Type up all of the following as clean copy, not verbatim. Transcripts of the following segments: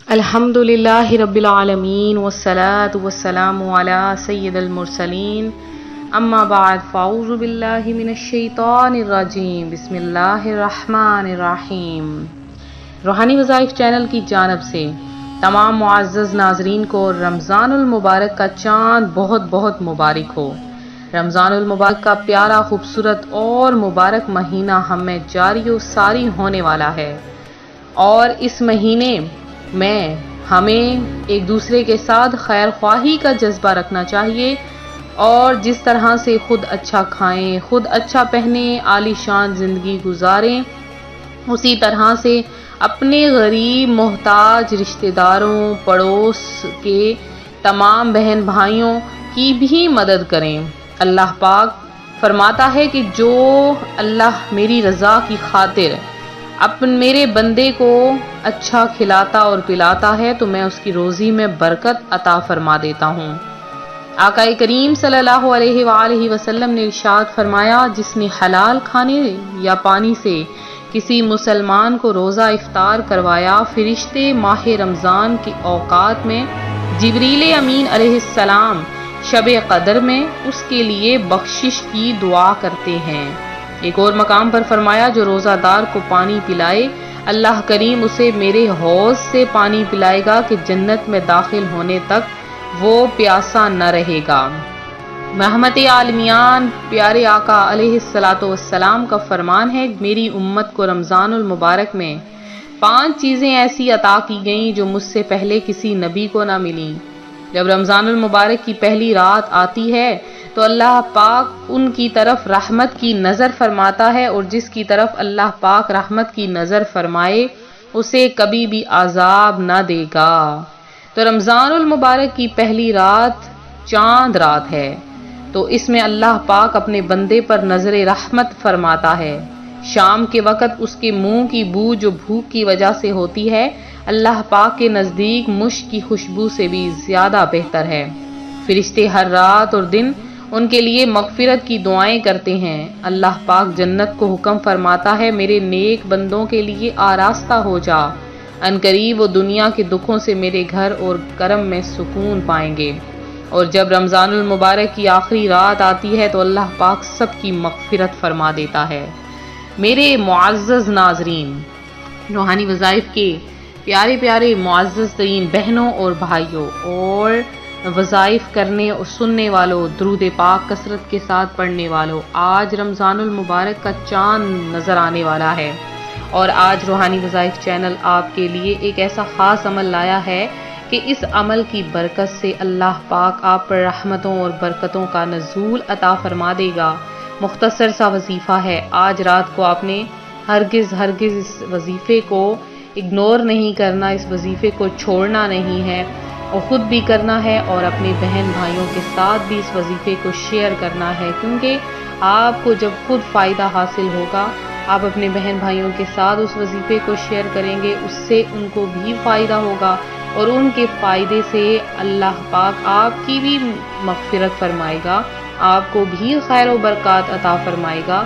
الحمدللہ رب العالمین والصلاة والسلام علی سید المرسلین اما بعد فاعوذ باللہ من الشیطان الرجیم بسم اللہ الرحمن الرحیم۔ روحانی وظائف چینل کی جانب سے تمام معزز ناظرین کو رمضان المبارک کا چاند بہت بہت مبارک ہو۔ رمضان المبارک کا پیارا خوبصورت اور مبارک مہینہ ہم میں جاری و ساری ہونے والا ہے، اور اس مہینے میں ہمیں ایک دوسرے کے ساتھ خیر خواہی کا جذبہ رکھنا چاہیے، اور جس طرح سے خود اچھا کھائیں، خود اچھا پہنیں، عالی شان زندگی گزاریں، اسی طرح سے اپنے غریب محتاج رشتہ داروں، پڑوس کے تمام بہن بھائیوں کی بھی مدد کریں۔ اللہ پاک فرماتا ہے کہ جو اللہ میری رضا کی خاطر میرے بندے کو اچھا کھلاتا اور پلاتا ہے تو میں اس کی روزی میں برکت عطا فرما دیتا ہوں۔ آقا کریم صلی اللہ علیہ وآلہ وسلم نے ارشاد فرمایا، جس نے حلال کھانے یا پانی سے کسی مسلمان کو روزہ افطار کروایا، فرشتے ماہ رمضان کے اوقات میں جبریل امین علیہ السلام شب قدر میں اس کے لیے بخشش کی دعا کرتے ہیں۔ ایک اور مقام پر فرمایا، جو روزہ دار کو پانی پلائے اللہ کریم اسے میرے حوض سے پانی پلائے گا کہ جنت میں داخل ہونے تک وہ پیاسا نہ رہے گا۔ رحمت عالمیان پیارے آقا علیہ الصلاۃ والسلام کا فرمان ہے، میری امت کو رمضان المبارک میں 5 چیزیں ایسی عطا کی گئیں جو مجھ سے پہلے کسی نبی کو نہ ملیں۔ جب رمضان المبارک کی پہلی رات آتی ہے تو اللہ پاک ان کی طرف رحمت کی نظر فرماتا ہے، اور جس کی طرف اللہ پاک رحمت کی نظر فرمائے اسے کبھی بھی عذاب نہ دے گا۔ تو رمضان المبارک کی پہلی رات چاند رات ہے، تو اس میں اللہ پاک اپنے بندے پر نظر رحمت فرماتا ہے۔ شام کے وقت اس کے منہ کی بو جو بھوک کی وجہ سے ہوتی ہے، اللہ پاک کے نزدیک مشک کی خوشبو سے بھی زیادہ بہتر ہے۔ فرشتے ہر رات اور دن ان کے لیے مغفرت کی دعائیں کرتے ہیں۔ اللہ پاک جنت کو حکم فرماتا ہے، میرے نیک بندوں کے لیے آراستہ ہو جا، ان قریب وہ دنیا کے دکھوں سے میرے گھر اور کرم میں سکون پائیں گے۔ اور جب رمضان المبارک کی آخری رات آتی ہے تو اللہ پاک سب کی مغفرت فرما دیتا ہے۔ میرے معزز ناظرین، روحانی وظائف کے پیارے پیارے معزز ترین بہنوں اور بھائیوں، اور وظائف کرنے اور سننے والوں، درود پاک کثرت کے ساتھ پڑھنے والوں، آج رمضان المبارک کا چاند نظر آنے والا ہے، اور آج روحانی وظائف چینل آپ کے لیے ایک ایسا خاص عمل لایا ہے کہ اس عمل کی برکت سے اللہ پاک آپ پر رحمتوں اور برکتوں کا نزول عطا فرما دے گا۔ مختصر سا وظیفہ ہے، آج رات کو آپ نے ہرگز اس وظیفے کو اگنور نہیں کرنا، اس وظیفے کو چھوڑنا نہیں ہے، اور خود بھی کرنا ہے اور اپنے بہن بھائیوں کے ساتھ بھی اس وظیفے کو شیئر کرنا ہے، کیونکہ آپ کو جب خود فائدہ حاصل ہوگا، آپ اپنے بہن بھائیوں کے ساتھ اس وظیفے کو شیئر کریں گے، اس سے ان کو بھی فائدہ ہوگا، اور ان کے فائدے سے اللہ پاک آپ کی بھی مغفرت فرمائے گا، آپ کو بھی خیر و برکات عطا فرمائے گا۔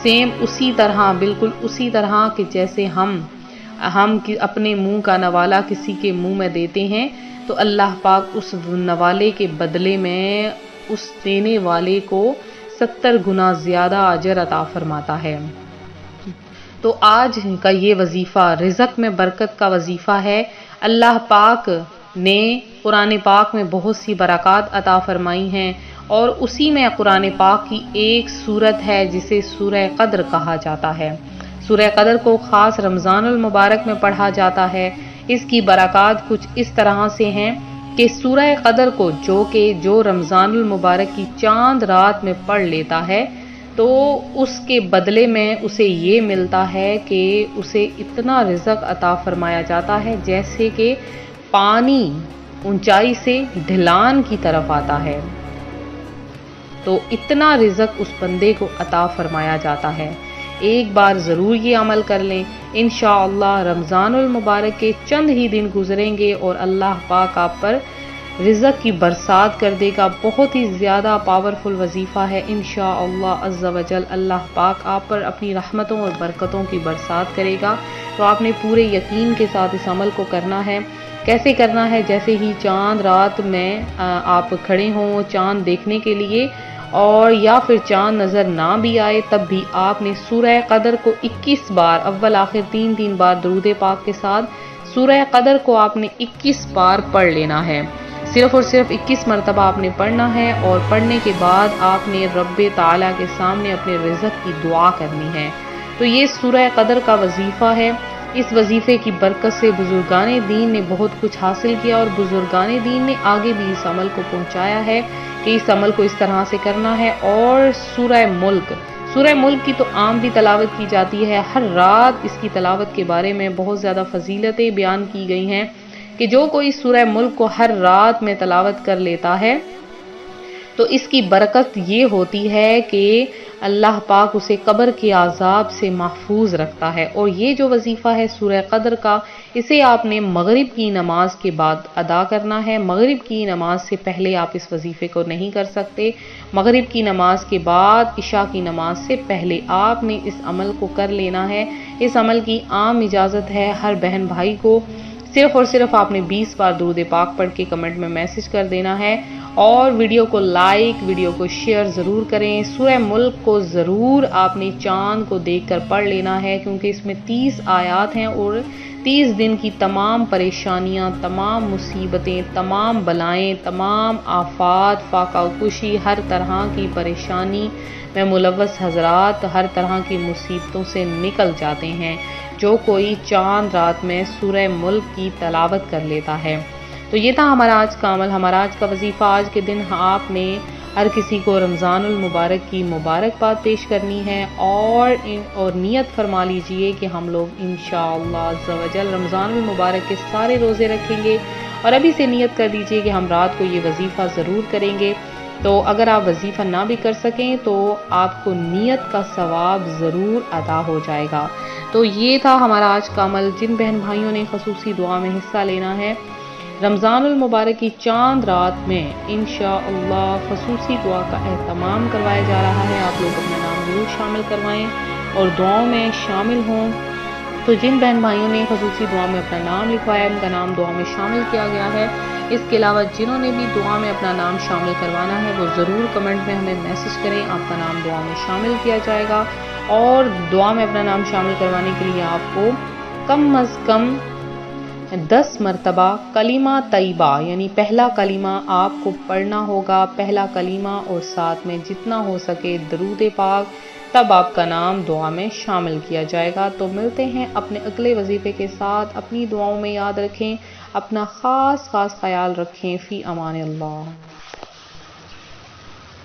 سیم اسی طرح، بالکل اسی طرح کہ جیسے ہم اپنے منہ کا نوالا کسی کے منہ میں دیتے ہیں، تو اللہ پاک اس نوالے کے بدلے میں اس دینے والے کو 70 گنا زیادہ اجر عطا فرماتا ہے۔ تو آج کا یہ وظیفہ رزق میں برکت کا وظیفہ ہے۔ اللہ پاک نے قرآن پاک میں بہت سی برکات عطا فرمائی ہیں، اور اسی میں قرآن پاک کی ایک سورت ہے جسے سورہ قدر کہا جاتا ہے۔ سورہ قدر کو خاص رمضان المبارک میں پڑھا جاتا ہے۔ اس کی برکات کچھ اس طرح سے ہیں کہ سورہ قدر کو جو رمضان المبارک کی چاند رات میں پڑھ لیتا ہے تو اس کے بدلے میں اسے یہ ملتا ہے کہ اسے اتنا رزق عطا فرمایا جاتا ہے جیسے کہ پانی اونچائی سے ڈھلان کی طرف آتا ہے، تو اتنا رزق اس بندے کو عطا فرمایا جاتا ہے۔ ایک بار ضرور یہ عمل کر لیں، انشاءاللہ رمضان المبارک کے چند ہی دن گزریں گے اور اللہ پاک آپ پر رزق کی برسات کر دے گا۔ بہت ہی زیادہ پاورفل وظیفہ ہے، انشاءاللہ عز و جل اللہ پاک آپ پر اپنی رحمتوں اور برکتوں کی برسات کرے گا۔ تو آپ نے پورے یقین کے ساتھ اس عمل کو کرنا ہے کیسے کرنا ہے؟ جیسے ہی چاند رات میں آپ کھڑے ہوں چاند دیکھنے کے لیے، اور یا پھر چاند نظر نہ بھی آئے، تب بھی آپ نے سورہ قدر کو 21 بار، اول آخر 3 بار درود پاک کے ساتھ سورہ قدر کو آپ نے 21 بار پڑھ لینا ہے، صرف اور صرف 21 مرتبہ آپ نے پڑھنا ہے، اور پڑھنے کے بعد آپ نے رب تعالیٰ کے سامنے اپنے رزق کی دعا کرنی ہے۔ تو یہ سورہ قدر کا وظیفہ ہے۔ اس وظیفے کی برکت سے بزرگان دین نے بہت کچھ حاصل کیا، اور بزرگان دین نے آگے بھی اس عمل کو پہنچایا ہے کہ اس عمل کو اس طرح سے کرنا ہے۔ اور سورہ ملک کی تو عام بھی تلاوت کی جاتی ہے، ہر رات اس کی تلاوت کے بارے میں بہت زیادہ فضیلتیں بیان کی گئی ہیں کہ جو کوئی سورہ ملک کو ہر رات میں تلاوت کر لیتا ہے تو اس کی برکت یہ ہوتی ہے کہ اللہ پاک اسے قبر کے عذاب سے محفوظ رکھتا ہے۔ اور یہ جو وظیفہ ہے سورہ قدر کا، اسے آپ نے مغرب کی نماز کے بعد ادا کرنا ہے۔ مغرب کی نماز سے پہلے آپ اس وظیفے کو نہیں کر سکتے، مغرب کی نماز کے بعد عشاء کی نماز سے پہلے آپ نے اس عمل کو کر لینا ہے۔ اس عمل کی عام اجازت ہے ہر بہن بھائی کو، صرف اور صرف آپ نے 20 بار درود پاک پڑھ کے کمنٹ میں میسج کر دینا ہے، اور ویڈیو کو لائک، ویڈیو کو شیئر ضرور کریں۔ سورہ ملک کو ضرور آپ نے چاند کو دیکھ کر پڑھ لینا ہے، کیونکہ اس میں 30 آیات ہیں، اور 30 دن کی تمام پریشانیاں، تمام مصیبتیں، تمام بلائیں، تمام آفات، فاقہ کشی، ہر طرح کی پریشانی میں ملوث حضرات ہر طرح کی مصیبتوں سے نکل جاتے ہیں جو کوئی چاند رات میں سورہ ملک کی تلاوت کر لیتا ہے۔ تو یہ تھا ہمارا آج کا عمل، ہمارا آج کا وظیفہ۔ آج کے دن آپ نے ہر کسی کو رمضان المبارک کی مبارکباد پیش کرنی ہے، اور نیت فرما لیجئے کہ ہم لوگ انشاءاللہ عز و جل رمضان المبارک کے سارے روزے رکھیں گے، اور ابھی سے نیت کر دیجئے کہ ہم رات کو یہ وظیفہ ضرور کریں گے۔ تو اگر آپ وظیفہ نہ بھی کر سکیں تو آپ کو نیت کا ثواب ضرور ادا ہو جائے گا۔ تو یہ تھا ہمارا آج کا عمل۔ جن بہن بھائیوں نے خصوصی دعا میں حصہ لینا ہے، رمضان المبارک کی چاند رات میں انشاءاللہ خصوصی دعا کا اہتمام کروایا جا رہا ہے، آپ لوگ اپنا نام ضرور شامل کروائیں اور دعاؤں میں شامل ہوں۔ تو جن بہن بھائیوں نے خصوصی دعا میں اپنا نام لکھوایا ہے، ان کا نام دعا میں شامل کیا گیا ہے۔ اس کے علاوہ جنہوں نے بھی دعا میں اپنا نام شامل کروانا ہے، وہ ضرور کمنٹ میں ہمیں میسج کریں، آپ کا نام دعا میں شامل کیا جائے گا۔ اور دعا میں اپنا نام شامل کروانے کے لیے آپ کو کم از کم 10 مرتبہ کلمہ طیبہ یعنی پہلا کلمہ آپ کو پڑھنا ہوگا، پہلا کلمہ، اور ساتھ میں جتنا ہو سکے درود پاک، تب آپ کا نام دعا میں شامل کیا جائے گا۔ تو ملتے ہیں اپنے اگلے وظیفے کے ساتھ، اپنی دعاؤں میں یاد رکھیں، اپنا خاص خیال رکھیں۔ فی امان اللہ۔